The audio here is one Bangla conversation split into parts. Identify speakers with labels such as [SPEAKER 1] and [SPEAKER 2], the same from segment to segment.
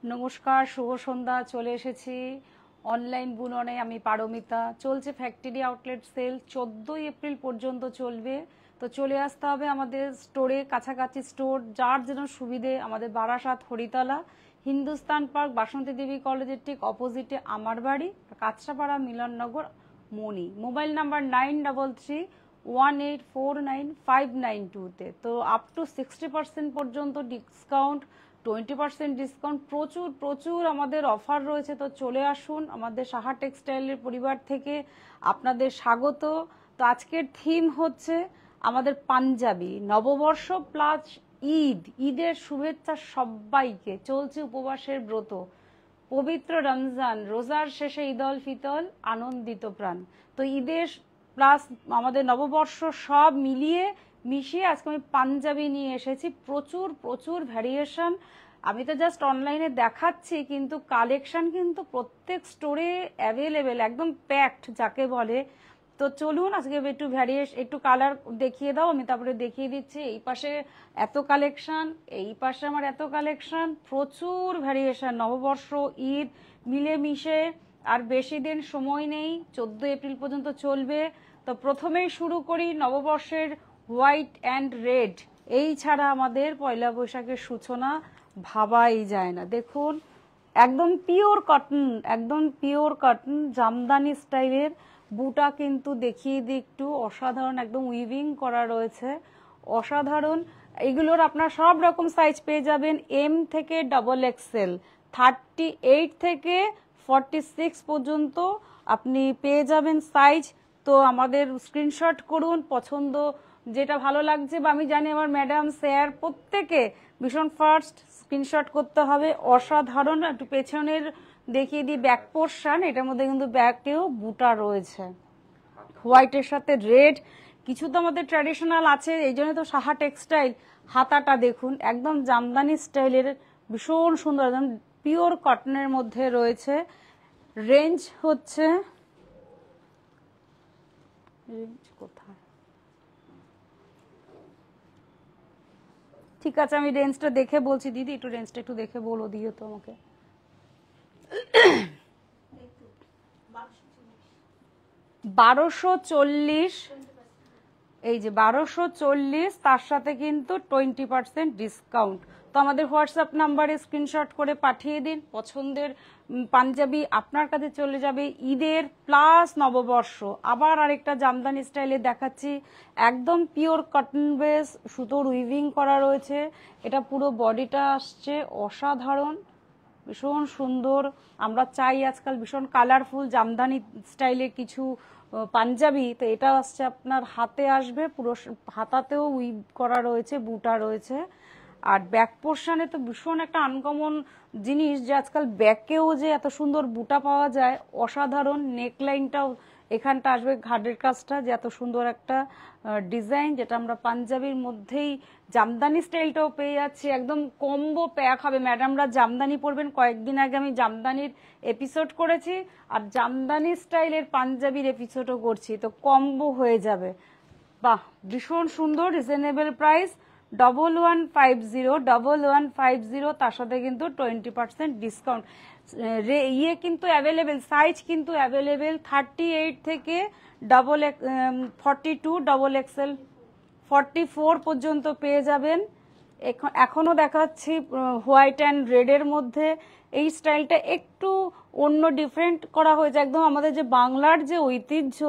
[SPEAKER 1] নমস্কার, শুভ সন্ধ্যা। চলে এসেছি অনলাইন বুননে। আমি পারমিতা। চলছে ফ্যাক্টরি আউটলেট সেল, 14 এপ্রিল পর্যন্ত চলবে। তো চলে আসতে হবে আমাদের স্টোরে, কাছাকাছি স্টোর যার যেন সুবিধে। আমাদের বারাসাত হরিতলা, হিন্দুস্তান পার্ক, বাসন্তী দেবী কলেজের ঠিক অপোজিটে আমার বাড়ি, কাঁচরাপাড়া, মিলননগর, মণি। মোবাইল নাম্বার 9333184959 তো আপ টু 60% পর্যন্ত ডিসকাউন্ট, 20% ডিসকাউন্ট, প্রচুর প্রচুর আমাদের অফার রয়েছে। তো চলে আসুন আমাদের সাহা টেক্সটাইলের পরিবার থেকে আপনাদের স্বাগত। তো আজকের থিম হচ্ছে আমাদের পাঞ্জাবি নববর্ষ প্লাস ঈদের শুভেচ্ছা সবাইকে। চলছে উপবাসের ব্রত, পবিত্র রমজান, রোজার শেষে ঈদ উল ফিতর, আনন্দিত প্রাণ। তো ঈদের প্লাস আমাদের নববর্ষ সব মিলিয়ে মিশিয়ে আজকে আমি পাঞ্জাবি নিয়ে এসেছি। প্রচুর প্রচুর ভ্যারিয়েশন। আমি তো জাস্ট অনলাইনে দেখাচ্ছি, কিন্তু কালেকশন কিন্তু প্রত্যেক স্টোরে অ্যাভেলেবেল, একদম প্যাকড যাকে বলে। তো চলুন আজকে একটু কালার দেখিয়ে দাও, আমি তারপরে দেখিয়ে দিচ্ছি। এই পাশে এত কালেকশন, এই পাশে আমার এত কালেকশন, প্রচুর ভ্যারিয়েশন। নববর্ষ ঈদ মিলেমিশে, আর বেশি দিন সময় নেই, 14 এপ্রিল পর্যন্ত চলবে। তো প্রথমেই শুরু করি নববর্ষের হোয়াইট অ্যান্ড রেড। এই ছাড়া আমাদের পয়লা বৈশাখের সূচনা ভাবাই যায় না। দেখুন, একদম পিওর কটন, একদম পিওর কটন, জামদানি স্টাইলের বুটা কিন্তু দেখিয়ে দিই একটু। অসাধারণ, একদম উইভিং করা রয়েছে, অসাধারণ। এগুলোর আপনার সব রকম সাইজ পেয়ে যাবেন, এম থেকে XXL, 38 থেকে 46 পর্যন্ত আপনি পেয়ে যাবেন সাইজ। তো আমাদের স্ক্রিনশট করুন, পছন্দ যেটা ভালো লাগছে, বা আমি জানি আমার ম্যাডাম স্যার প্রত্যেকে ভীষণ ফার্স্ট স্ক্রিনশট করতে হবে। অসাধারণ। একটু পেছনের দেখিয়ে দিই ব্যাক পোর্শন, এটার মধ্যে কিন্তু ব্যাকেও বুটা রয়েছে, হোয়াইটের সাথে রেড। কিছু তো আমাদের ট্র্যাডিশনাল আছে, এই জন্য তো সাহা টেক্সটাইল। হাতাটা দেখুন, একদম জামদানি স্টাইলের, ভীষণ সুন্দর, একদম পিওর কটনের মধ্যে রয়েছে। রেঞ্জ হচ্ছে, রেঞ্জ কোথায়, ঠিক আছে আমি রেঞ্জটা দেখে বলছি। দিদি একটু রেঞ্জটা একটু দেখে বলো, দিও তো আমাকে। 1240, এই যে 1240, তার সাথে কিন্তু 20% ডিসকাউন্ট। তো আমাদের হোয়াটসঅ্যাপ নাম্বারে স্ক্রিনশট করে পাঠিয়ে দিন। পছন্দের পাঞ্জাবি আপনার কাছে চলে যাবে ঈদের প্লাস নববর্ষ। আবার আরেকটা জামদানি স্টাইলে দেখাচ্ছি, একদম পিওর কটন বেস, সুতোর উইভিং করা রয়েছে। এটা পুরো বডিটা আসছে অসাধারণ, ভীষণ সুন্দর। আমরা চাই আজকাল ভীষণ কালারফুল জামদানি স্টাইলে কিছু পাঞ্জাবি। তো এটা আসছে আপনার হাতে, আসবে পুরো হাতাতেও উইভ করা রয়েছে, বুটা রয়েছে। আর ব্যাক পোর্শনে তো ভীষণ একটা আনকমন জিনিস, যে আজকাল ব্যাকেও যে এত সুন্দর বুটা পাওয়া যায়, অসাধারণ। নেকলাইনটাও এখানটা আসবে, ঘাড়ের কাজটা যে এত সুন্দর একটা ডিজাইন, যেটা আমরা পাঞ্জাবির মধ্যেই জামদানি স্টাইলটাও পেয়ে যাচ্ছি। একদম কম্বো প্যাক হবে। ম্যাডামরা জামদানি পরবেন, কয়েকদিন আগে আমি জামদানির এপিসোড করেছি, আর জামদানি স্টাইলের পাঞ্জাবির এপিসোডও করছি, তো কম্বো হয়ে যাবে। বাহ, ভীষণ সুন্দর, রিজনেবল প্রাইস, 1150, তার সাথে কিন্তু 20% ডিসকাউন্ট। কিন্তু অ্যাভেলেবেল, সাইজ কিন্তু অ্যাভেলেবেল, 38 থেকে 42, XXL 44 পর্যন্ত পেয়ে যাবেন। এখনো দেখাচ্ছি হোয়াইট অ্যান্ড রেডের মধ্যে। এই স্টাইলটা একটু অন্য, ডিফারেন্ট করা হয়েছে। একদম আমাদের যে বাংলার যে ঐতিহ্য,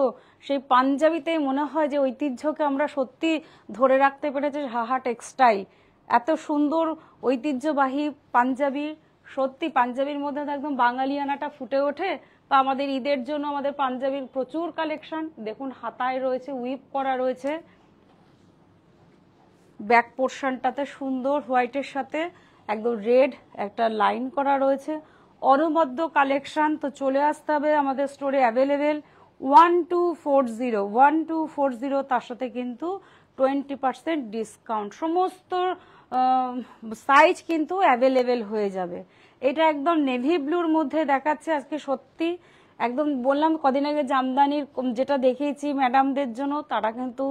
[SPEAKER 1] সেই পাঞ্জাবিতেই মনে হয় যে ঐতিহ্যকে আমরা সত্যি ধরে রাখতে পেরেছি সাহা টেক্সটাইল। এত সুন্দর ঐতিহ্যবাহী পাঞ্জাবি, সত্যি পাঞ্জাবির মধ্যে একদম বাঙালিয়ানাটা ফুটে ওঠে। তো আমাদের ঈদের জন্য আমাদের পাঞ্জাবির প্রচুর কালেকশন। দেখুন, হাতায় রয়েছে, উইপ করা রয়েছে, ব্যাক পোর্শনটাতে সুন্দর হোয়াইটের সাথে একদম রেড একটা লাইন করা রয়েছে, অনবদ্য কালেকশন। তো চলে আসতে হবে আমাদের স্টোরে, অ্যাভেলেবেল 1240, তার সাথে কিন্তু 20% ডিসকাউন্ট। সমস্ত সাইজ কিন্তু অ্যাভেলেবেল হয়ে যাবে। এটা একদম নেভি ব্লুর মধ্যে দেখাচ্ছে আজকে, সত্যি একদম বললাম কদিন আগে জামদানির যেটা দেখিয়েছি ম্যাডামদের জন্য, তারা কিন্তু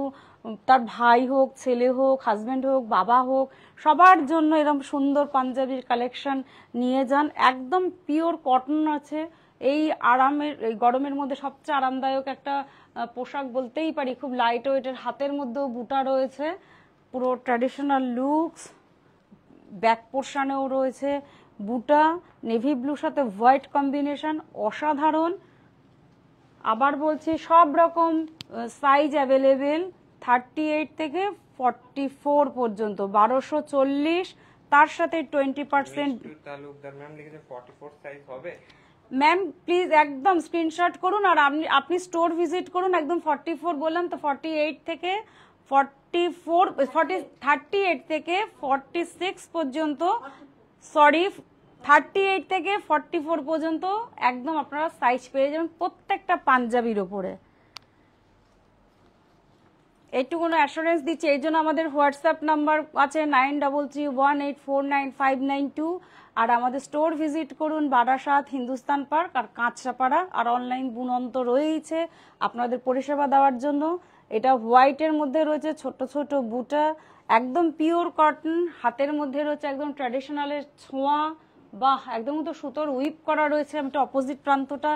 [SPEAKER 1] তার ভাই হোক, ছেলে হোক, হাজবেন্ড হোক, বাবা হোক, সবার জন্য এরকম সুন্দর পাঞ্জাবির কালেকশন নিয়ে যান। একদম পিওর কটন আছে। এই আরামের, এই গরমের মধ্যে সবচেয়ে আরামদায়ক একটা পোশাক বলতেই পারি। খুব লাইট ওয়েটের, হাতের মধ্যেও বুটা রয়েছে, পুরো ট্র্যাডিশনাল লুকস। ব্যাক পোর্শনেও রয়েছে বুটা, নেভি ব্লুর সাথে হোয়াইট কম্বিনেশন, অসাধারণ। আবার বলছি সব রকম সাইজ অ্যাভেলেবেল, 38 থেকে 44 পর্যন্ত, 1240, তার সাথে 20%। ম্যাম প্লিজ একদম স্ক্রিনশট করুন, আর আপনি স্টোর ভিজিট করুন। একদম 44 বললাম তো, 48 থেকে 38 থেকে 46 পর্যন্ত, সরি 38 থেকে 44 পর্যন্ত একদম আপনারা সাইজ পেয়ে যাবেন প্রত্যেকটা পাঞ্জাবির ওপরে। এইটুকুনো অ্যাসুরেন্স দিচ্ছি। এই জন্য আমাদের হোয়াটসঅ্যাপ নাম্বার আছে 9331849592, আর আমাদের স্টোর ভিজিট করুন বারাসাত, হিন্দুস্তান পার্ক আর কাঁচরাপাড়া, আর অনলাইন বুনন্ত রয়েছে আপনাদের পরিষেবা দেওয়ার জন্য। এটা হোয়াইটের মধ্যে রয়েছে ছোট ছোট বুটা, একদম পিওর কটন, হাতের মধ্যে রয়েছে একদম ট্র্যাডিশনালের ছোঁয়া, বাহ একদম তো সুতোর উইপ করা রয়েছে। আমি একটা অপোজিট প্রান্তটা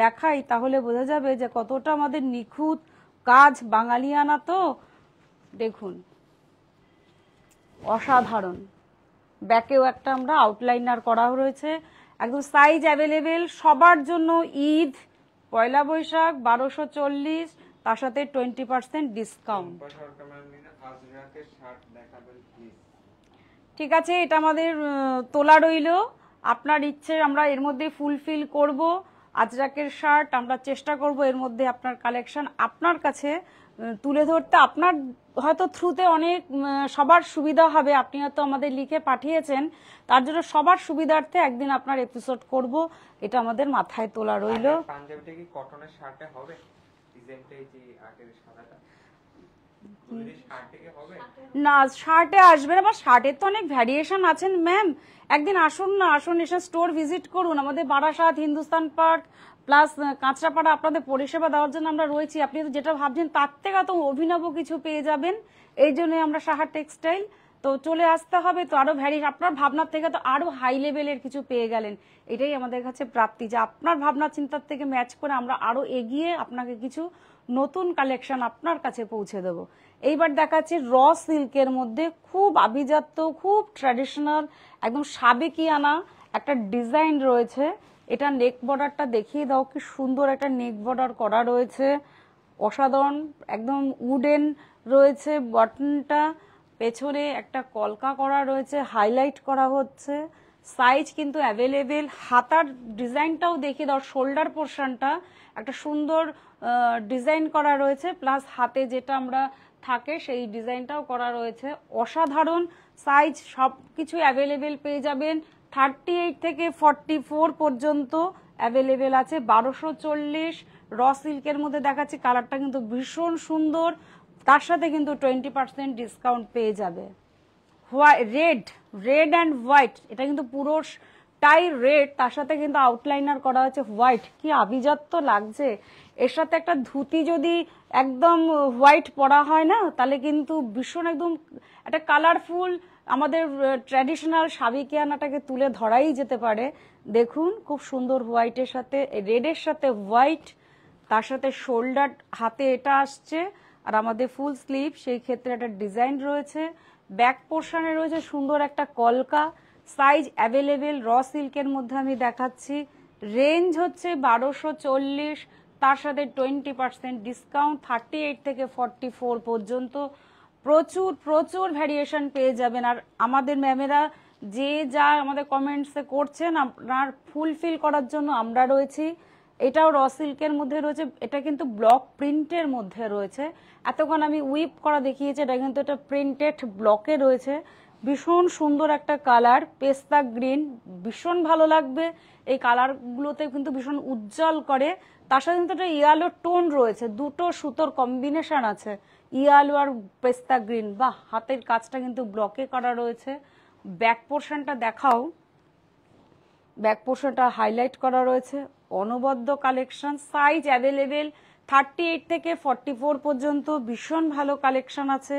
[SPEAKER 1] দেখাই, তাহলে বোঝা যাবে যে কতটা আমাদের নিখুঁত কাজ, বাঙালিয়ানা তো। দেখুন অসাধারণ। ব্যাকেও একটা আমরা আউটলাইনার করা রয়েছে, একদম সাইজ অ্যাভেলেবেল সবার জন্য। ঈদ, পয়লা বৈশাখ, 1240, তার সাথে 20% ডিসকাউন্ট। ঠিক আছে, এটা আমাদের তোলা রইল। আপনার ইচ্ছে আমরা এর মধ্যে ফুলফিল করব। আজরাকের শার্ট আমরা চেষ্টা করব এর মধ্যে আপনার কালেকশন আপনার কাছে তুলে ধরতে। আপনার হয়তো থ্রুতে অনেক সবার সুবিধা হবে, আপনি হয়তো আমাদের লিখে পাঠিয়েছেন, তার জন্য সবার সুবিধার্থে একদিন আপনার এপিসোড করব, এটা আমাদের মাথায় তোলা রইল।
[SPEAKER 2] পাঞ্জাবিটা কি কটনের শার্টে হবে? ডিজাইনটা এই যে আগের সাদাটা
[SPEAKER 1] না, শার্টে আসবে না, বা শার্টের তো অনেক ভ্যারিয়েশন আছেন ম্যাম। একদিন আসুন না, আসুন এসে স্টোর ভিজিট করুন। আমাদের বারাসাত, হিন্দুস্তান পার্ক প্লাস কাঁচরাপাড়া আপনাদের পরিষেবা দেওয়ার জন্য আমরা রয়েছি। আপনি তো যেটা ভাবছেন তার থেকে তো অভিনব কিছু পেয়ে যাবেন, এই জন্যই আমরা সাহা টেক্সটাইল। তো চলে আসতে হবে, তো আরো আপনার ভাবনার থেকে তো আরো হাই লেভেলের কিছু পেয়ে গেলেন। এটাই আমাদের কাছে প্রাপ্তি, যে আপনার ভাবনা চিন্তার থেকে ম্যাচ করে আমরা আরো এগিয়ে আপনাকে কিছু নতুন কালেকশন আপনার কাছে পৌঁছে দেবো। এইবার দেখাচ্ছি র সিল্কের মধ্যে খুব আভিজাত্য, খুব ট্র্যাডিশনাল, একদম সাবেকিয়ানা একটা ডিজাইন রয়েছে। এটা নেক বর্ডারটা দেখিয়ে দাও, কি সুন্দর একটা নেক বর্ডার করা রয়েছে, অসাধারণ। একদম উডেন রয়েছে বটনটা, পেছনে একটা কলকা করা রয়েছে, হাইলাইট করা হচ্ছে। সাইজ কিন্তু অ্যাভেলেবেল। হাতার ডিজাইনটাও দেখিয়ে দাও, শোল্ডার পোর্শনটা একটা সুন্দর ডিজাইন করা রয়েছে, প্লাস হাতে যেটা আমরা থাকে সেই ডিজাইনটাও করা রয়েছে, অসাধারণ। সাইজ সব কিছু অ্যাভেলেবেল পেয়ে যাবেন। 38 থেকে 44 পর্যন্ত অ্যাভেলেবেল আছে। 1240 র সিল্কের মধ্যে দেখাচ্ছি, কালারটা কিন্তু ভীষণ সুন্দর, তার সাথে কিন্তু 20% ডিসকাউন্ট পেয়ে যাবে। রেড অ্যান্ড হোয়াইট, এটা কিন্তু পুরোটাই রেড, তার সাথে কিন্তু আউটলাইনার করা হয়েছে হোয়াইট। কি আভিজাত্য লাগছে। এর সাথে একটা ধুতি যদি একদম হোয়াইট পরা হয় না, তাহলে কিন্তু ভীষণ একদম একটা কালারফুল, আমাদের ট্র্যাডিশনাল সাবেকিয়ানাটাকে তুলে ধরাই যেতে পারে। দেখুন খুব সুন্দর হোয়াইটের সাথে, রেডের সাথে হোয়াইট, তার সাথে শোল্ডার হাতে এটা আসছে, আর আমাদের ফুল স্লিভ, সেই ক্ষেত্রে একটা ডিজাইন রয়েছে। ব্যাক পোর্শনে রয়েছে সুন্দর একটা কলকা। Size available. র সিল্কের মধ্যে আমি দেখাচ্ছি, রেঞ্জ হচ্ছে 1240, তার সাথে 20% ডিসকাউন্ট, 38 থেকে 44 পর্যন্ত। প্রচুর প্রচুর ভ্যারিয়েশন পেয়ে যাবেন। আর আমাদের ম্যামেরা যে যা আমাদের কমেন্টসে করছেন, আপনার ফুলফিল করার জন্য আমরা রয়েছি। এটাও র সিল্কের মধ্যে রয়েছে, এটা কিন্তু ব্লক প্রিন্টের মধ্যে রয়েছে। এতক্ষণ আমি উইপ করা দেখিয়েছি, এটা কিন্তু এটা প্রিন্টেড ব্লকে রয়েছে। ভীষণ সুন্দর একটা কালার, পেস্তা গ্রিন, ভীষণ ভালো লাগবে। এই কালারগুলোতে কিন্তু ভীষণ উজ্জ্বল করে। তার সাথে কিন্তু একটা ইয়েলো টোন রয়েছে, দুটো সুতোর কম্বিনেশন আছে, ইয়েলো আর পেস্তা গ্রিন। বাহ, হাতের কাজটা কিন্তু ব্লকে করা রয়েছে। ব্যাক পোর্শনটা দেখাও, ব্যাক পোর্শনটা হাইলাইট করা রয়েছে, অনবদ্য কালেকশন, সাইজ অ্যাভেলেবেল 38 থেকে 44 পর্যন্ত, ভীষণ ভালো কালেকশন আছে।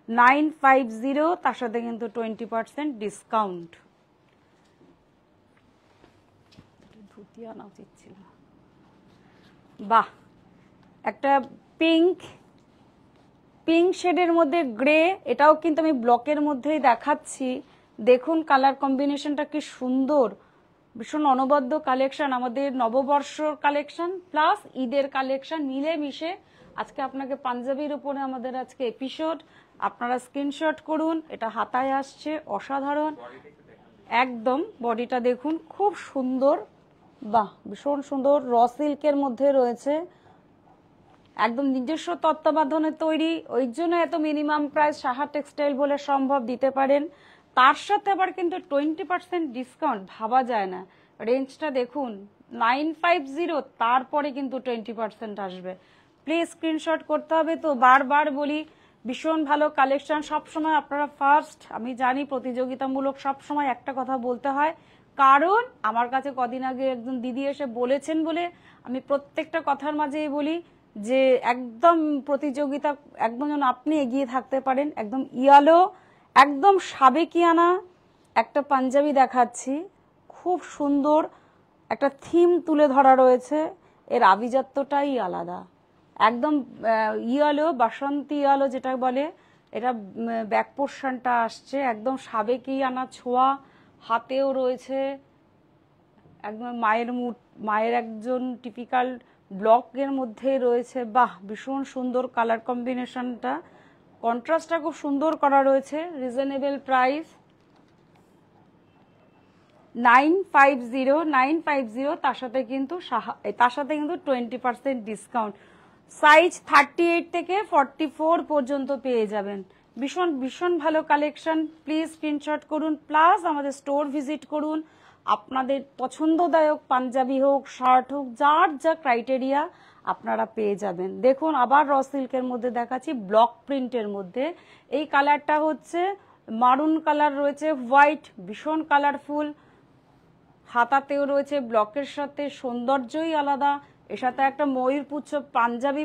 [SPEAKER 1] 950, তার সাথে কিন্তু 20% ডিসকাউন্ট। ধুতি আনা উচিত ছিল। বাহ, একটা পিঙ্ক শেডের মধ্যে গ্রে, এটাও কিন্তু আমি ব্লকের মধ্যেই দেখাচ্ছি। দেখুন কালার কম্বিনেশনটা কি সুন্দর, ভীষণ অনবদ্য কালেকশন, আমাদের নববর্ষর কালেকশন প্লাস ঈদের কালেকশন মিলে মিশে আজকে আপনাকে পাঞ্জাবির উপরে আমাদের আজকে এপিসোড। আপনারা স্ক্রিনশট করুন, এটা হাতায় আসছে, অসাধারণ একদম। বডিটা দেখুন খুব সুন্দর, বাহ ভীষণ সুন্দর, র সিল্কের মধ্যে রয়েছে, একদম নিজস্ব তত্ত্বাবধানে তৈরি, ওই জন্য এত মিনিমাম প্রাইস সাহা টেক্সটাইল বলে সম্ভব দিতে পারেন। তার সাথে আবার কিন্তু 20% ডিসকাউন্ট, ভাবা যায় না। রেঞ্জটা দেখুন 950, তারপরে কিন্তু 20% আসবে। প্লিজ স্ক্রিনশট করতে হবে। তো বারবার বলি ভীষণ ভালো কালেকশন, সবসময় আপনারা ফার্স্ট। আমি জানি প্রতিযোগিতামূলক সবসময় একটা কথা বলতে হয়, কারণ আমার কাছে কদিন আগে একজন দিদি এসে বলেছেন বলে আমি প্রত্যেকটা কথার মাঝেই বলি যে একদম প্রতিযোগিতা, একদম যেন আপনি এগিয়ে থাকতে পারেন। একদম ইয়ালো, একদম সাবেকিয়ানা একটা পাঞ্জাবি দেখাচ্ছি, খুব সুন্দর একটা থিম তুলে ধরা রয়েছে, এর আভিজাত্যটাই আলাদা। একদম ইয়ালো, বাসন্তী ইয়ালো যেটা বলে, এটা ব্যাক পোর্শনটা আসছে একদম সাবেকিয়ানা ছোঁয়া, হাতেও রয়েছে একদম মায়ের একজন টিপিক্যাল ব্লকের মধ্যে রয়েছে। বাহ, ভীষণ সুন্দর কালার কম্বিনেশনটা, কন্ট্রাস্টটা খুব সুন্দর করা রয়েছে। রিজনেবল প্রাইস 950, তার সাথে কিন্তু 20% ডিসকাউন্ট। সাইজ 38 থেকে 44 পর্যন্ত পেয়ে যাবেন। ভীষণ ভীষণ ভালো কালেকশন, প্লিজ স্ক্রিনশট করুন, প্লাস আমাদের স্টোর ভিজিট করুন। আপনাদের পছন্দদায়ক পাঞ্জাবি হোক, শার্ট হোক, যার যা ক্রাইটেরিয়া আপনারা পেয়ে যাবেন। দেখুন আবার র সিল্কের মধ্যে দেখাচ্ছি, ব্লক প্রিন্টের মধ্যে। এই কালারটা হচ্ছে মারুন কালার রয়েছে, হোয়াইট, ভীষণ কালারফুল, হাতাতেও রয়েছে ব্লকের সাথে, সৌন্দর্যই আলাদা। এর সাথে একটা ময়ূরপুচ্ছ পাঞ্জাবি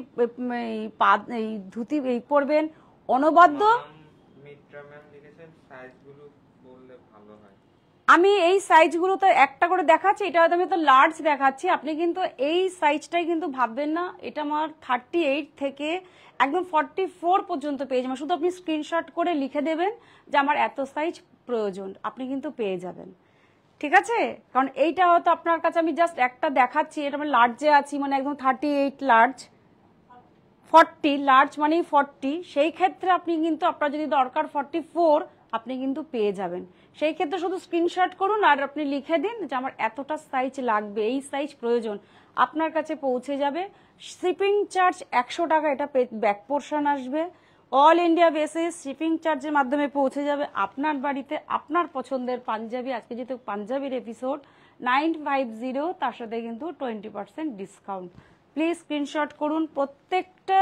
[SPEAKER 1] এই ধুতি এই পরবেন, অনবদ্য। আমি এই সাইজগুলো তো একটা করে দেখাচ্ছি, এটা হয়তো আমি তো লার্জ দেখাচ্ছি, আপনি কিন্তু এই সাইজটাই কিন্তু ভাববেন না। এটা আমার 38 থেকে একদম 44 পর্যন্ত পেয়ে যাবেন। শুধু আপনি স্ক্রিনশট করে লিখে দেবেন যে আমার এত সাইজ প্রয়োজন, আপনি কিন্তু পেয়ে যাবেন। ঠিক আছে, কারণ এইটা হয়তো আপনার কাছে আমি জাস্ট একটা দেখাচ্ছি, এটা আমি লার্জে আছি, মানে একদম 38 লার্জ, 40 লার্জ মানেই 40, সেই ক্ষেত্রে আপনি কিন্তু আপনার যদি দরকার 44 আপনি কিন্তু পেয়ে যাবেন। সেই ক্ষেত্রে শুধু স্ক্রিনশট করুন আর আপনি লিখে দিন যে আমার এতটা সাইজ লাগবে, এই সাইজ প্রয়োজন, আপনার কাছে পৌঁছে যাবে। শিপিং চার্জ 100 টাকা, এটা ব্যাক পোর্শন আসবে। অল ইন্ডিয়া বেসিস শিপিং চার্জের মাধ্যমে পৌঁছে যাবে আপনার বাড়িতে আপনার পছন্দের পাঞ্জাবি। আজকে যেহেতু পাঞ্জাবির এপিসোড, 950, তার সাথে কিন্তু 20% ডিসকাউন্ট। প্লিজ স্ক্রিনশট করুন। প্রত্যেকটা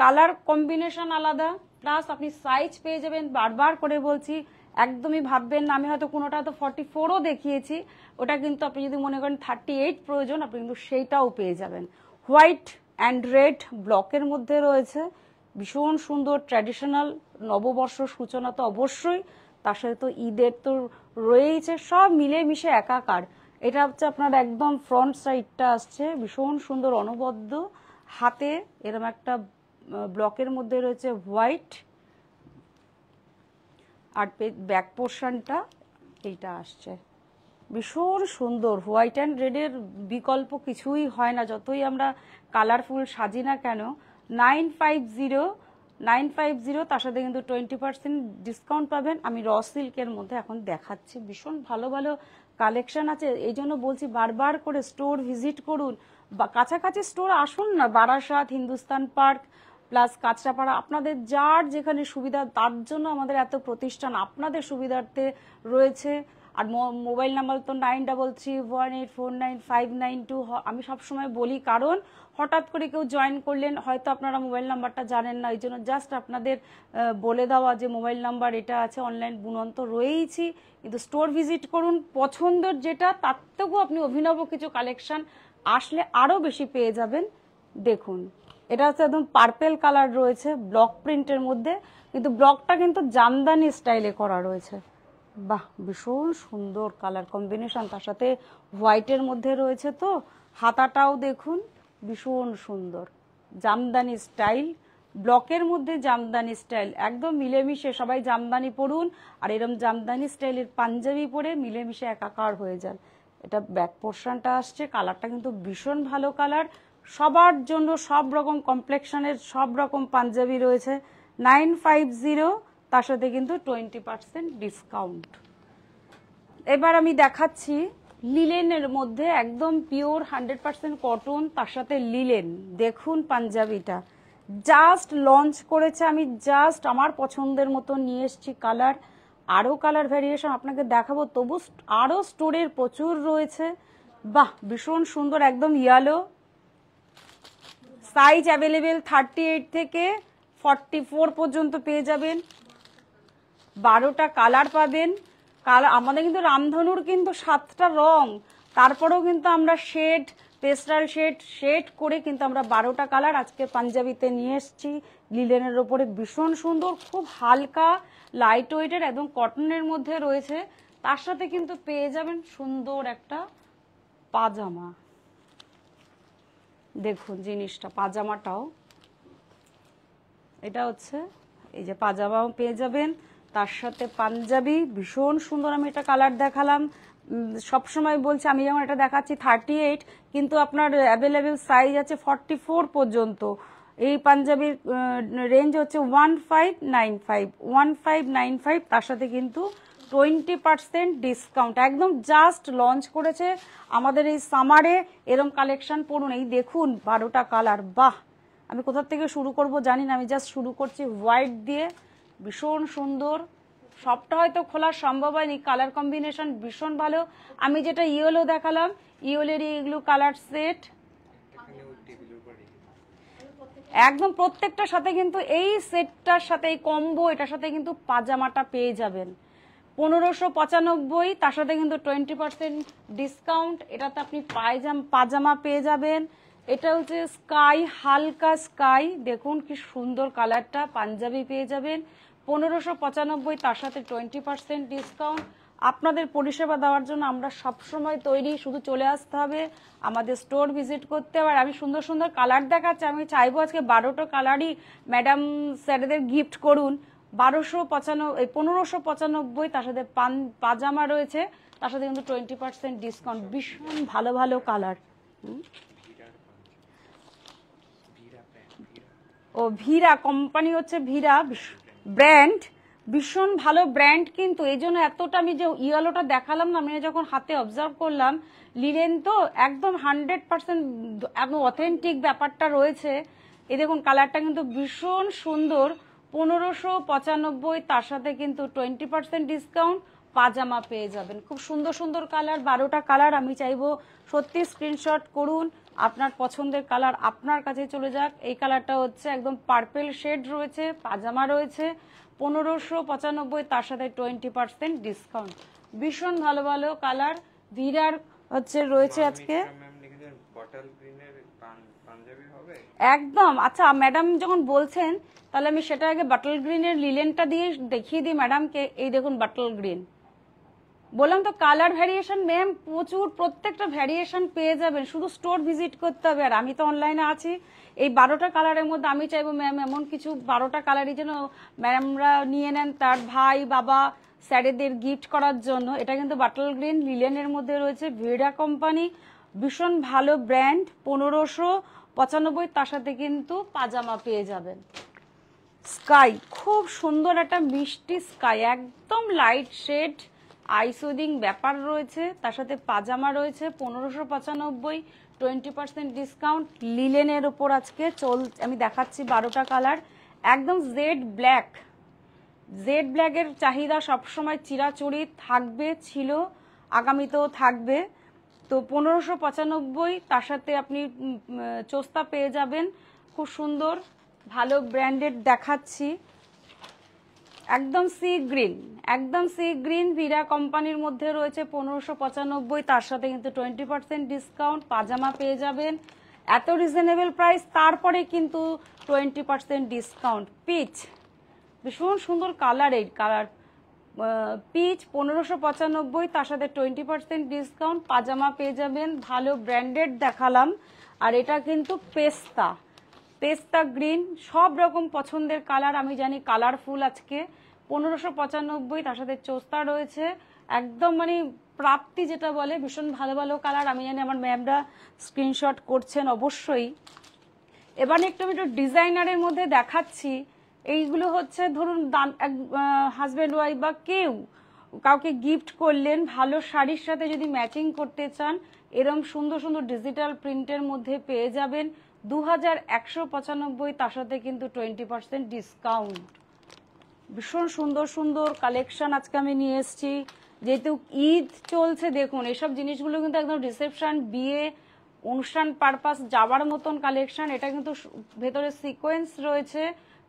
[SPEAKER 1] কালার কম্বিনেশন আলাদা, প্লাস আপনি সাইজ পেয়ে যাবেন। বারবার করে বলছি, একদমই ভাববেন না আমি হয়তো কোনোটা তো 44ও দেখিয়েছি, ওটা কিন্তু আপনি যদি মনে করেন 38 প্রয়োজন, আপনি কিন্তু সেইটাও পেয়ে যাবেন। হোয়াইট অ্যান্ড রেড ব্লকের মধ্যে রয়েছে, ভীষণ সুন্দর ট্র্যাডিশনাল। নববর্ষ সূচনা তো অবশ্যই, তার সাথে তো ঈদের তো রয়েছে, সব মিলে মিশে একাকার। এটা হচ্ছে আপনার একদম ফ্রন্ট সাইডটা আসছে, ভীষণ সুন্দর অনবদ্য, হাতে এরকম একটা ব্লকের মধ্যে রয়েছে হোয়াইট, আর ব্যাক পোর্শনটা এইটা আসছে, ভীষণ সুন্দর। হোয়াইট অ্যান্ড রেডের বিকল্প কিছুই হয় না, যতই আমরা কালারফুল সাজি না কেন। 950, তার সাথে কিন্তু 20% ডিসকাউন্ট পাবেন। আমি র সিল্কের মধ্যে এখন দেখাচ্ছি, ভীষণ ভালো ভালো কালেকশন আছে। এই জন্য বলছি বারবার করে স্টোর ভিজিট করুন, বা কাছাকাছি স্টোর আসুন না, বারাসাত, হিন্দুস্তান পার্ক প্লাস কাঁচরাপাড়া, আপনাদের যার যেখানে সুবিধা, তার জন্য আমাদের এত প্রতিষ্ঠান আপনাদের সুবিধার্থে রয়েছে। আর মোবাইল নাম্বার তো 9331849592। আমি সবসময় বলি, কারণ হঠাৎ করে কেউ জয়েন করলেন, হয়তো আপনারা মোবাইল নাম্বারটা জানেন না, এই জন্য জাস্ট আপনাদের বলে দেওয়া যে মোবাইল নাম্বার এটা আছে। অনলাইন বুনন্ত রয়েইছি, কিন্তু স্টোর ভিজিট করুন, পছন্দের যেটা তার থেকেও আপনি অভিনব কিছু কালেকশন আসলে আরও বেশি পেয়ে যাবেন। দেখুন এটা হচ্ছে একদম পার্পেল কালার রয়েছে ব্লক প্রিন্টের মধ্যে, কিন্তু ব্লকটা কিন্তু জামদানি স্টাইলে করা রয়েছে। বাহ, ভীষণ সুন্দর কালার কম্বিনেশন, তার সাথে হোয়াইটের মধ্যে রয়েছে। তো হাতাটাও দেখুন ভীষণ সুন্দর, জামদানি স্টাইল, ব্লকের মধ্যে জামদানি স্টাইল, একদম মিলেমিশে সবাই জামদানি পরুন আর এরম জামদানি স্টাইলের পাঞ্জাবি পরে মিলেমিশে একাকার হয়ে যান। এটা ব্যাক পোর্শনটা আসছে, কালারটা কিন্তু ভীষণ ভালো কালার, সবার জন্য সব রকম কমপ্লেকশনের সব রকম পাঞ্জাবি রয়েছে। 950, তার সাথে কিন্তু 20% ডিসকাউন্ট। এবার আমি দেখাচ্ছি লিলেনের মধ্যে একদম পিওর 100% কটন, তার সাথে লিলেন। দেখুন পাঞ্জাবিটা জাস্ট লঞ্চ করেছে, আমি জাস্ট আমার পছন্দের মতো নিয়ে এসেছি কালার, আরও কালার ভ্যারিয়েশন আপনাকে দেখাবো, তবু আরও স্টোরের প্রচুর রয়েছে। বাহ, ভীষণ সুন্দর, একদম ইয়েলো, সাইজ অ্যাভেলেবেল 38 থেকে 44 পর্যন্ত পেয়ে যাবেন, 12টা কালার পাবেন। কালার আমাদের কিন্তু রামধনুর কিন্তু 7টা রং, তারপরেও কিন্তু আমরা শেড, পেস্টাল শেড করে কিন্তু আমরা 12টা কালার আজকে পাঞ্জাবিতে নিয়ে এসেছি লিলেনের ওপরে। ভীষণ সুন্দর, খুব হালকা লাইট ওয়েটের, একদম কটনের মধ্যে রয়েছে। তার সাথে কিন্তু পেয়ে যাবেন সুন্দর একটা পাজামা। দেখুন জিনিসটা, পাজামাটাও এটা হচ্ছে এই যে পাজামাও পেয়ে যাবেন, তার সাথে পাঞ্জাবি ভীষণ সুন্দর। আমি এটা কালার দেখালাম, সবসময় বলছি আমি যেমন এটা দেখাচ্ছি 38, কিন্তু আপনার অ্যাভেলেবেল সাইজ আছে 44 পর্যন্ত। এই পাঞ্জাবির রেঞ্জ হচ্ছে 1595, তার সাথে কিন্তু 20% ডিসকাউন্ট, একদম জাস্ট লঞ্চ করেছে আমাদের এই সামারে। এরম কালেকশন পড়ুন, এই দেখুন 12টা কালার। বাহ, আমি কোথা থেকে শুরু করব জানি না, আমি জাস্ট শুরু করছি হোয়াইট দিয়ে, ভীষণ সুন্দর। সবটা হয়তো খোলা সম্ভব হয়নি, কালার কম্বিনেশন ভীষণ ভালো। আমি যেটা ইয়েলো দেখালাম, ইয়েলোরই এগুলো কালার সেট, একদম প্রত্যেকটার সাথে কিন্তু এই সেটটার সাথে এই কম্বো, এটার সাথে কিন্তু পাজামাটা পেয়ে যাবেন 1595, তার সাথে কিন্তু 20% ডিসকাউন্ট। এটাতে আপনি পাজামা পেয়ে যাবেন। এটা হচ্ছে স্কাই, হালকা স্কাই, দেখুন কি সুন্দর কালারটা, পাঞ্জাবি পেয়ে যাবেন 1595, তার সাথে 20% ডিসকাউন্ট। আপনাদের পরিষেবা দেওয়ার জন্য আমরা সবসময় তৈরি, শুধু চলে আসতে হবে আমাদের স্টোর ভিজিট করতে। আর আমি সুন্দর সুন্দর কালার দেখাচ্ছি, আমি চাইবো আজকে 12টা কালারই ম্যাডাম স্যারেদের গিফট করুন। 1595, তার সাথে পাজামা রয়েছে, তার সাথে কিন্তু 20% ডিসকাউন্ট। ভীষণ ভালো ভালো কালার। ও ভীরা কোম্পানি হচ্ছে, ভীরা ব্র্যান্ড, ভীষণ ভালো ব্র্যান্ড। কিন্তু এই জন্য এতটা, আমি যে ইয়েলোটা দেখালাম না, আমি যখন হাতে অবজার্ভ করলাম, লিলেন তো একদম 100% একদম অথেন্টিক ব্যাপারটা রয়েছে। এই দেখুন কালারটা কিন্তু ভীষণ সুন্দর, 1595, তার সাথে কিন্তু 20% ডিসকাউন্ট, পাজামা পেয়ে যাবেন। খুব সুন্দর সুন্দর কালার, 12টা কালার। আমি চাইবো সত্যি স্ক্রিনশট করুন, আপনার পছন্দের কালার আপনার কাছে চলে যাক। এই কালারটা হচ্ছে একদম পার্পেল শেড রয়েছে, পাজামা রয়েছে 1595, তার সাথে 20% ডিসকাউন্ট। ভীষণ ভালো ভালো কালার ভিরার হচ্ছে রয়েছে আজকে একদম। আচ্ছা ম্যাডাম যখন বলছেন, তাহলে আমি সেটা আগে বাটল গ্রিনের লিলেনটা দিয়ে দেখিয়ে দিই ম্যাডামকে। এই দেখুন বাটল গ্রিন, বললাম তো কালার ভ্যারিয়েশন ম্যাম প্রচুর, প্রত্যেকটা ভ্যারিয়েশন পেয়ে যাবেন, শুধু স্টোর ভিজিট করতে হবে। আর আমি তো অনলাইনে আছি। এই 12টা কালারের মধ্যে আমি চাইবো ম্যাম এমন কিছু 12টা কালারই যেন ম্যামরা নিয়ে নেন তার ভাই বাবা স্যারেদের গিফট করার জন্য। এটা কিন্তু বাটল গ্রিন লিলেনের মধ্যে রয়েছে, ভিরা কোম্পানি, ভীষণ ভালো ব্র্যান্ড, 1595, তার সাথে কিন্তু পাজামা পেয়ে যাবেন। স্কাই, খুব সুন্দর একটা মিষ্টি স্কাই, একদম লাইট শেড, আইসোদিং ব্যাপার রয়েছে, তার সাথে পাজামা রয়েছে 1595, 20% ডিসকাউন্ট। লিলেনের ওপর আজকে আমি দেখাচ্ছি 12টা কালার, একদম জেড ব্ল্যাকের চাহিদা সবসময় চিরাচুরি থাকবে, ছিল, আগামীতেও থাকবে। তো 1595, তার সাথে আপনি চোস্তা পেয়ে যাবেন, খুব সুন্দর ভালো ব্র্যান্ডেড দেখাচ্ছি। একদম সি গ্রিন, একদম সি গ্রিন ভিরা কোম্পানির মধ্যে রয়েছে 1595, তার সাথে কিন্তু 20% ডিসকাউন্ট, পাজামা পেয়ে যাবেন এত রিজনেবল প্রাইস, তারপরে কিন্তু 20% ডিসকাউন্ট। পিচ ভীষণ সুন্দর কালার, এই কালার পিচ 1595, তার সাথে 20% ডিসকাউন্ট, পাজামা পেয়ে যাবেন। ভালো ব্র্যান্ডেড দেখালাম। আর এটা কিন্তু পেস্তা, পেস্তা গ্রিন, সব রকম পছন্দের কালার। আমি জানি কালারফুল আজকে 1595, তার সাথে চোস্তা রয়েছে একদম মানে প্রাপ্তি যেটা বলে, ভীষণ ভালো ভালো কালার। আমি জানি আমার ম্যামরা স্ক্রিনশট করছেন অবশ্যই। এবার একটু ডিজাইনারের মধ্যে দেখাচ্ছি। এইগুলো হচ্ছে ধরুন হাজব্যান্ড ওয়াইফ বা কেউ কাউকে গিফট করলেন, ভালো শাড়ির সাথে যদি ম্যাচিং করতে চান, এরম সুন্দর সুন্দর ডিজিটাল প্রিন্টের মধ্যে পেয়ে যাবেন 2195, তার সাথে কিন্তু 20% ডিসকাউন্ট। ভীষণ সুন্দর সুন্দর কালেকশন আজকে আমি নিয়ে এসেছি। যেহেতু ঈদ চলছে, দেখুন এসব জিনিসগুলো কিন্তু একদম রিসেপশন, বিয়ে, অনুষ্ঠান পারপাস যাওয়ার মতন কালেকশন। এটা কিন্তু ভেতরে সিকোয়েন্স রয়েছে,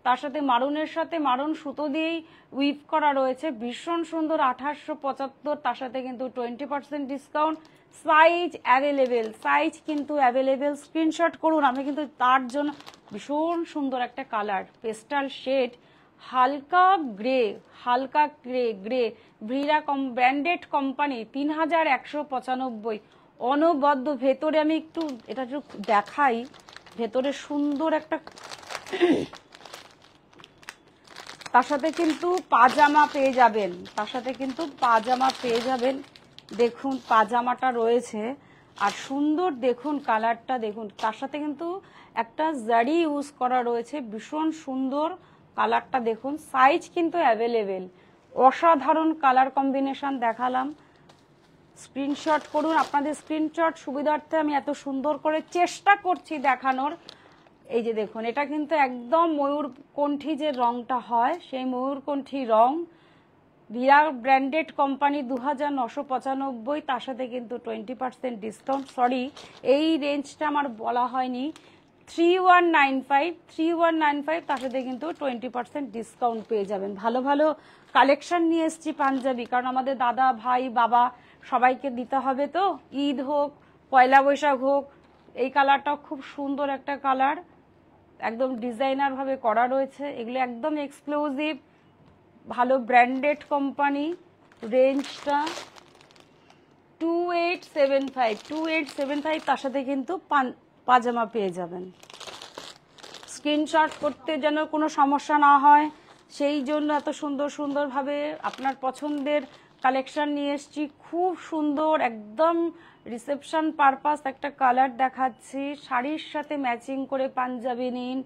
[SPEAKER 1] তার সাথে মারুনের সাথে মারুন সুতো দিয়েই উইভ করা রয়েছে, ভীষণ সুন্দর 1875, তার সাথে কিন্তু 20% ডিসকাউন্ট। সাইজ অ্যাভেলেবেল, সাইজ কিন্তু অ্যাভেলেবেল, স্ক্রিনশট করুন। আমি কিন্তু তার জন্য ভীষণ সুন্দর একটা কালার, পেস্টাল শেড, হালকা গ্রে, হালকা grey, grey Veera branded company 3195, অনবদ্য। ভেতরে আমি একটু এটা একটু দেখাই, ভেতরে সুন্দর একটা, তার সাথে কিন্তু পাজামা পেয়ে যাবেন, তার সাথে কিন্তু পাজামা পেয়ে যাবেন। দেখুন পাজামাটা রয়েছে, আর সুন্দর দেখুন কালারটা দেখুন, তার সাথে কিন্তু একটা জারি ইউজ করা রয়েছে, ভীষণ সুন্দর কালারটা দেখুন। সাইজ কিন্তু অ্যাভেলেবেল, অসাধারণ কালার কম্বিনেশন দেখালাম। স্ক্রিনশট করুন, আপনাদের স্ক্রিনশট সুবিধার্থে আমি এত সুন্দর করে চেষ্টা করছি দেখানোর। এই যে দেখুন, এটা কিন্তু একদম ময়ূরকণ্ঠী যে রংটা হয়, সেই ময়ূরকণ্ঠী রং, ভিরা ব্র্যান্ডেড কোম্পানি 2995, তার সাথে কিন্তু 20% ডিসকাউন্ট। সরি, এই রেঞ্জটা আমার বলা হয়নি, 3195, তার সাথে কিন্তু 20% ডিসকাউন্ট পেয়ে যাবেন। ভালো ভালো কালেকশন নিয়ে এসেছি পাঞ্জাবি, কারণ আমাদের দাদা ভাই বাবা সবাইকে দিতে হবে তো, ঈদ হোক পয়লা বৈশাখ হোক। এই কালারটাও খুব সুন্দর একটা কালার, একদম ডিজাইনার ভাবে করা রয়েছে, এগুলো একদম এক্সক্লুসিভ, ভালো ব্র্যান্ডেড কোম্পানি। রেঞ্জটা 2875, তার সাথে কিন্তু পাজামা পেয়ে যাবেন। স্ক্রিনশট করতে যেন কোনো সমস্যা না হয়, সেই জন্য এত সুন্দর সুন্দরভাবে আপনার পছন্দের কালেকশন নিয়ে এসেছি। খুব সুন্দর একদম রিসেপশন পারপাস একটা কালার দেখাচ্ছি, শাড়ির সাথে ম্যাচিং করে পাঞ্জাবি নিন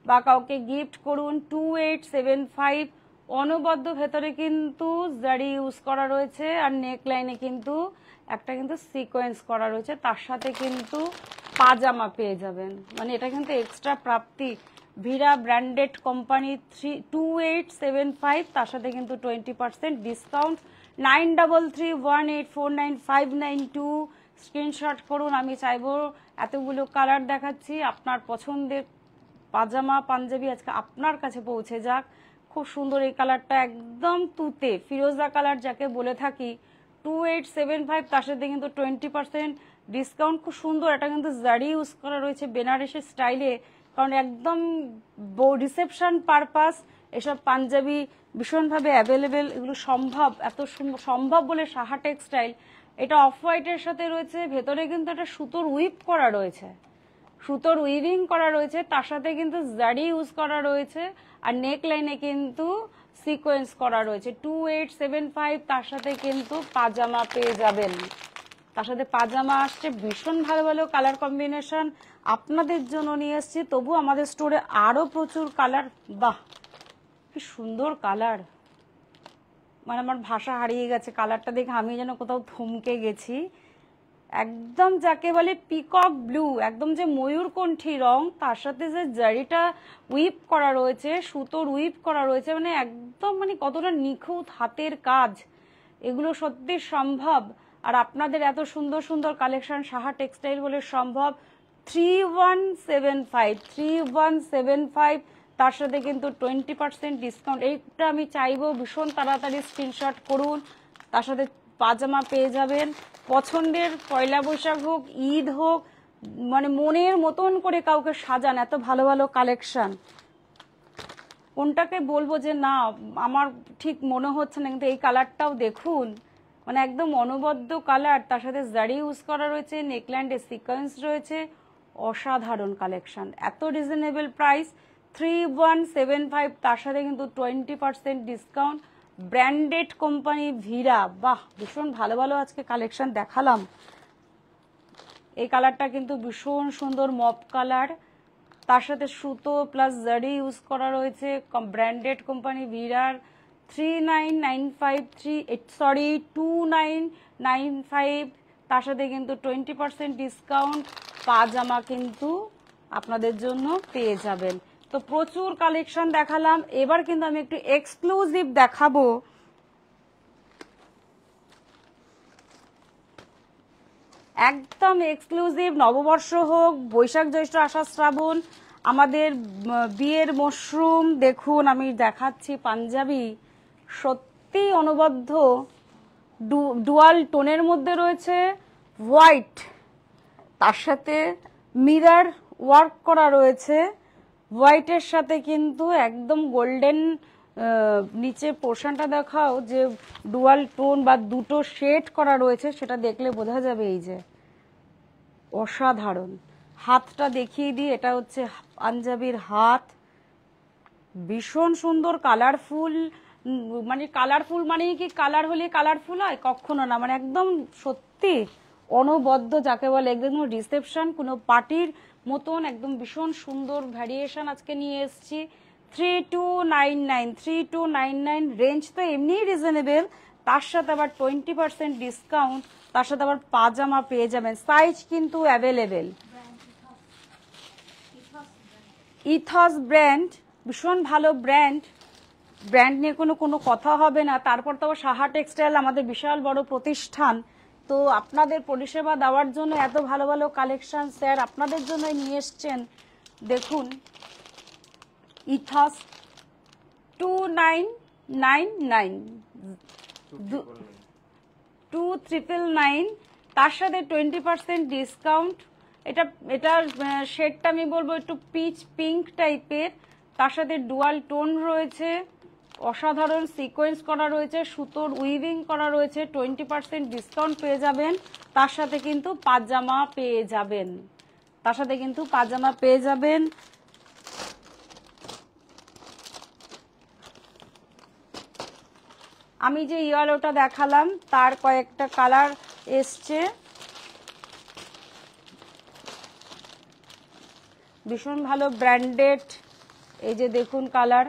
[SPEAKER 1] বা কাউকে গিফট করুন। 2875, অনবদ্য, ভেতরে কিন্তু জারি ইউজ করা রয়েছে, আর নেক লাইনে কিন্তু একটা কিন্তু সিকোয়েন্স করা রয়েছে, তার সাথে কিন্তু পাজামা পেয়ে যাবেন। মানে এটা কিন্তু এক্সট্রা প্রাপ্তি, ভিরা ব্র্যান্ডেড কোম্পানি 2875, তার সাথে কিন্তু 20% ডিসকাউন্ট। 9331849592, স্ক্রিনশট করুন। আমি চাইবো এতগুলো কালার দেখাচ্ছি, আপনার পছন্দের পাজামা পাঞ্জাবি আজকে আপনার কাছে পৌঁছে যাক। খুব সুন্দর এই কালারটা, একদম তুতে ফিরোজা কালার যাকে বলে থাকি, 2875, তার সাথে কিন্তু 20% ডিসকাউন্ট। খুব সুন্দর, এটা কিন্তু জারি ইউজ করা রয়েছে বেনারসের স্টাইলে, কারণ একদম রিসেপশন পারপাস এসব পাঞ্জাবি ভীষণভাবে অ্যাভেলেবেল, এগুলো সম্ভব, এত সম্ভব বলে সাহা টেক্সটাইল। এটা অফ হোয়াইটের সাথে রয়েছে, ভেতরে কিন্তু একটা সুতোর উইপ করা রয়েছে, সুতোর উইভিং করা রয়েছে, তার সাথে কিন্তু জারি ইউজ করা রয়েছে, আর নেক লাইনে কিন্তু সিকোয়েন্স করা রয়েছে। 2875, তার সাথে কিন্তু পাজামা পেয়ে যাবেন, তার সাথে পাজামা আসছে। ভীষণ ভালো ভালো কালার কম্বিনেশন আপনাদের জন্য নিয়ে এসেছি। তবু আমাদের স্টোরে আরো প্রচুর কালার, বাহ কি সুন্দর কালার, মানে আমার ভাষা হারিয়ে গেছে কালারটা দেখে, আমি যেন কোথাও থমকে গেছি। একদম যাকে বলে পিকক ব্লু, একদম যে ময়ূরকণ্ঠী রং, তার সাথে যে জারিটা উইপ করা রয়েছে, সুতোর উইপ করা রয়েছে, মানে একদম মানে কতটা নিখুঁত হাতের কাজ, এগুলো সত্যি সম্ভব। আর আপনাদের এত সুন্দর সুন্দর কালেকশন সাহা টেক্সটাইল বলে সম্ভব। 3175, তার সাথে কিন্তু 20% ডিসকাউন্ট। এইটা আমি চাইবো ভীষণ তাড়াতাড়ি স্ক্রিনশট করুন। তার সাথে পাজামা পেয়ে যাবেন। পছন্দের পয়লা বৈশাখ হোক, ঈদ হোক, মানে মনের মতন করে কাউকে সাজান, এত ভালো ভালো কালেকশন। কোনটাকে বলবো যে না আমার ঠিক মনে হচ্ছে না, কিন্তু এই কালারটাও দেখুন, মানে একদম অনবদ্য কালার, তার সাথে জারি ইউজ করা রয়েছে, নেকল্যান্ডে সিকোয়েন্স রয়েছে, অসাধারণ কালেকশন, এত রিজনেবল প্রাইস 3175, তার সাথে কিন্তু 20% ডিসকাউন্ট। ব্র্যান্ডেড কোম্পানি ভিরা, বাহ ভীষণ ভালো ভালো আজকে কালেকশন দেখালাম। এই কালারটা কিন্তু ভীষণ সুন্দর মপ কালার, তার সাথে সুতো প্লাস জারি ইউজ করা রয়েছে, ব্র্যান্ডেড কোম্পানি ভিরার। 2995, তার সাথে কিন্তু 20% ডিসকাউন্ট। পাজামা কিন্তু আপনাদের জন্য পেয়ে যাবেন। তো প্রচুর কালেকশন দেখালাম, এবার কিন্তু আমি একটু এক্সক্লুসিভ দেখাবো। একদম এক্সক্লুসিভ, নববর্ষ হোক, বৈশাখ জ্যৈষ্ঠ আষাঢ় শ্রাবণ, আমাদের বিয়ের মশরুম, দেখুন আমি দেখাচ্ছি পাঞ্জাবি, সত্যি অনবদ্য ডুয়াল টোনের মধ্যে রয়েছে, হোয়াইট, তার সাথে মিরর ওয়ার্ক করা রয়েছে, হোয়াইটের সাথে কিন্তু একদম গোল্ডেন, নিচে পোর্শনটা দেখাও যে ডুয়াল টোন বা দুটো শেড করা রয়েছে, সেটা দেখলে বোঝা যাবে। এই যে অসাধারণ, হাতটা দেখিয়ে দিই, এটা হচ্ছে পাঞ্জাবির হাত, ভীষণ সুন্দর কালারফুল। মানে কালারফুল মানে কি কালার হলে কালারফুল হয়? কখনো না, মানে একদম সত্যি অনবদ্য যাকে বলে, একদম রিসেপশন কোনো পার্টির মতন একদম ভীষণ সুন্দর ভ্যারিয়েশন আজকে নিয়ে এসেছি। 3299 রেঞ্জ তো এমনিই রিজনেবল, তার সাথে আবার 20% ডিসকাউন্ট, তার সাথে আবার পাজামা পেয়ে যাবেন। সাইজ কিন্তু অ্যাভেলেবেল। ইথস ব্র্যান্ড, ভীষণ ভালো ব্র্যান্ড, ব্র্যান্ড নিয়ে কোনো কথা হবে না। তারপর তো সাহা টেক্সটাইল আমাদের বিশাল বড় প্রতিষ্ঠান, তো আপনাদের পরিষেবা দেওয়ার জন্য এত ভালো ভালো কালেকশন স্যার আপনাদের জন্য নিয়ে এসছেন। দেখুন ইথস 2999, তার সাথে 20% ডিসকাউন্ট। এটার শেডটা আমি বলবো একটু পিচ পিঙ্ক টাইপের, তার সাথে ডুয়াল টোন রয়েছে, অসাধারণ সিকোয়েন্স করা রয়েছে, সুতোর উইভিং করা রয়েছে, 20% ডিসকাউন্ট পেয়ে যাবেন। তার সাথে কিন্তু পাজামা পেয়ে যাবেন, তার সাথে কিন্তু পাজামা পেয়ে যাবেন। আমি যে ইয়েলোটা দেখালাম তার কয়েকটা কালার এসছে, ভীষণ ভালো ব্র্যান্ডেড। এই যে দেখুন কালার,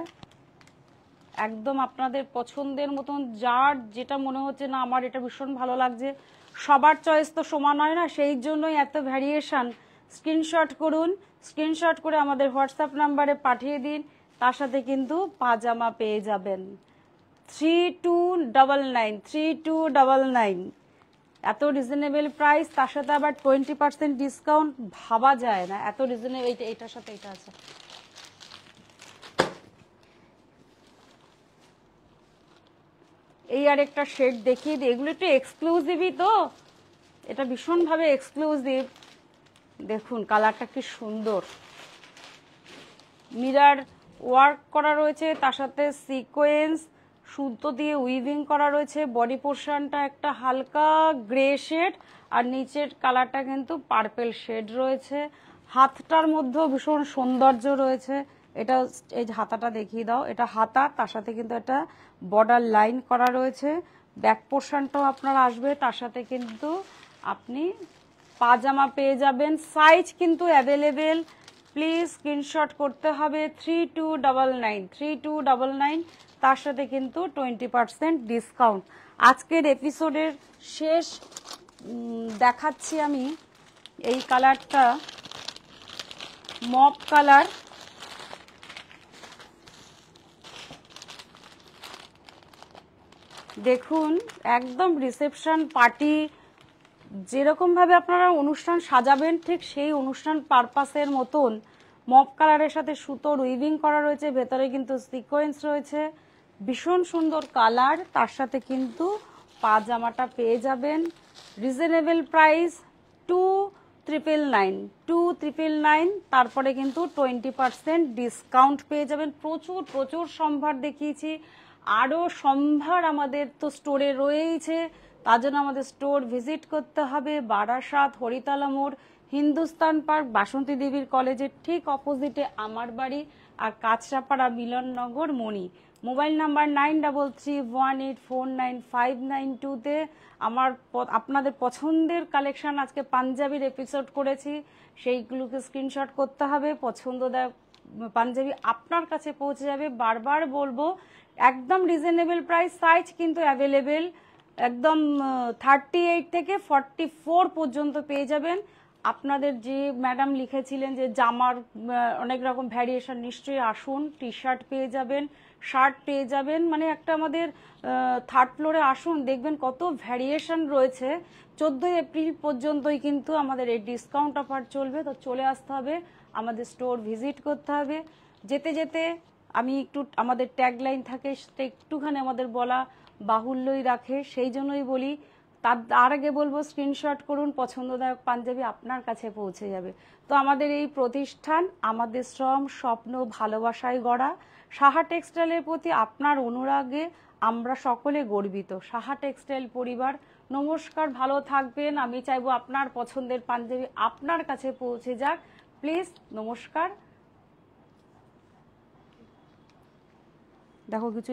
[SPEAKER 1] একদম আপনাদের পছন্দের মতন, যার যেটা মনে হচ্ছে না আমার এটা ভীষণ ভালো লাগছে, সবার চয়েস তো সমান হয় না, সেই জন্যই এত ভ্যারিয়েশন। স্ক্রিনশট করুন, স্ক্রিনশট করে আমাদের হোয়াটসঅ্যাপ নাম্বারে পাঠিয়ে দিন, তার সাথে কিন্তু পাজামা পেয়ে যাবেন। 3299, এত রিজনেবল প্রাইস, তার সাথে আবার 20% ডিসকাউন্ট, ভাবা যায় না এত রিজনেবল। এইটার সাথে এটা আছে, এই আর একটা শেড দেখিয়ে দিই, এগুলো একটু এক্সক্লুসিভই তো, এটা ভীষণভাবে এক্সক্লুসিভ। দেখুন কালারটা কি সুন্দর, মিরর ওয়ার্ক করা রয়েছে, তার সাথে সিকোয়েন্স সুতো দিয়ে উইভিং করা রয়েছে, বডি পোর্শনটা একটা হালকা গ্রে শেড, আর নিচের কালারটা কিন্তু পার্পেল শেড রয়েছে। হাতটার মধ্যেও ভীষণ সৌন্দর্য রয়েছে, এটা এই হাতাটা দেখিয়ে দাও, এটা হাতা, তার সাথে কিন্তু একটা বর্ডার লাইন করা রয়েছে, ব্যাক পোর্শনটাও আপনার আসবে, তার সাথে কিন্তু আপনি পাজামা পেয়ে যাবেন। সাইজ কিন্তু অ্যাভেলেবেল, প্লিজ স্ক্রিনশট করতে হবে। 3299, তার সাথে কিন্তু 20% ডিসকাউন্ট। আজকের এপিসোডের শেষ দেখাচ্ছি আমি এই কালারটা, মপ কালার, দেখুন একদম রিসেপশন পার্টি, যেরকম ভাবে আপনারা অনুষ্ঠান সাজাবেন ঠিক সেই অনুষ্ঠান পারপাসের মতন মপ কালারের সাথে সুতোর উইভিং করা রয়েছে, ভেতরে কিন্তু সিকোয়েন্স রয়েছে, ভীষণ সুন্দর কালার। তার সাথে কিন্তু পাজামাটা পেয়ে যাবেন রিজনেবল প্রাইস 2,999। তারপরে কিন্তু 20% ডিসকাউন্ট পেয়ে যাবেন। প্রচুর প্রচুর সম্ভার দেখিয়েছি, আরও সম্ভার আমাদের তো স্টোরে রয়েইছে। তার জন্য আমাদের স্টোর ভিজিট করতে হবে বারাসাত হরিতলা মোড়, হিন্দুস্তান পার্ক, বাসন্তী দেবীর কলেজের ঠিক অপোজিটে আমার বাড়ি, আর কাঁচরাপাড়া মিলননগর মণি। মোবাইল নাম্বার 9331849592-তে আপনাদের পছন্দের কালেকশন আজকে পাঞ্জাবির এপিসোড করেছি, সেইগুলোকে স্ক্রিনশট করতে হবে। পছন্দদায়ক পাঞ্জাবি আপনার কাছে পৌঁছে যাবে। বারবার বলবো একদম রিজনেবল প্রাইস, সাইজ কিন্তু অ্যাভেলেবেল, একদম 38 থেকে 44 পর্যন্ত পেয়ে যাবেন। আপনাদের যে ম্যাডাম লিখেছিলেন যে জামার অনেক রকম ভ্যারিয়েশন, নিশ্চয়ই আসুন, টি শার্ট পেয়ে যাবেন, শার্ট পেয়ে যাবেন, মানে একটা আমাদের 3rd ফ্লোরে আসুন, দেখবেন কত ভ্যারিয়েশন রয়েছে। 14 এপ্রিল পর্যন্তই কিন্তু আমাদের এই ডিসকাউন্ট অফার চলবে। তো চলে আসতে হবে, আমাদের স্টোর ভিজিট করতে হবে। যেতে যেতে আমি একটু, আমাদের ট্যাগলাইন থাকে সেটা একটুখানি আমাদের বলা বাহুল্যই রাখে, সেই জন্যই বলি। তার আগে বলবো স্ক্রিনশট করুন, পছন্দদায়ক পাঞ্জাবি আপনার কাছে পৌঁছে যাবে। তো আমাদের এই প্রতিষ্ঠান আমাদের শ্রম, স্বপ্ন, ভালোবাসায় গড়া। সাহা টেক্সটাইলের প্রতি আপনার অনুরাগে আমরা সকলে গর্বিত। সাহা টেক্সটাইল পরিবার নমস্কার, ভালো থাকবেন। আমি চাইবো আপনার পছন্দের পাঞ্জাবি আপনার কাছে পৌঁছে যাক। প্লিজ, নমস্কার। দেখো কিছু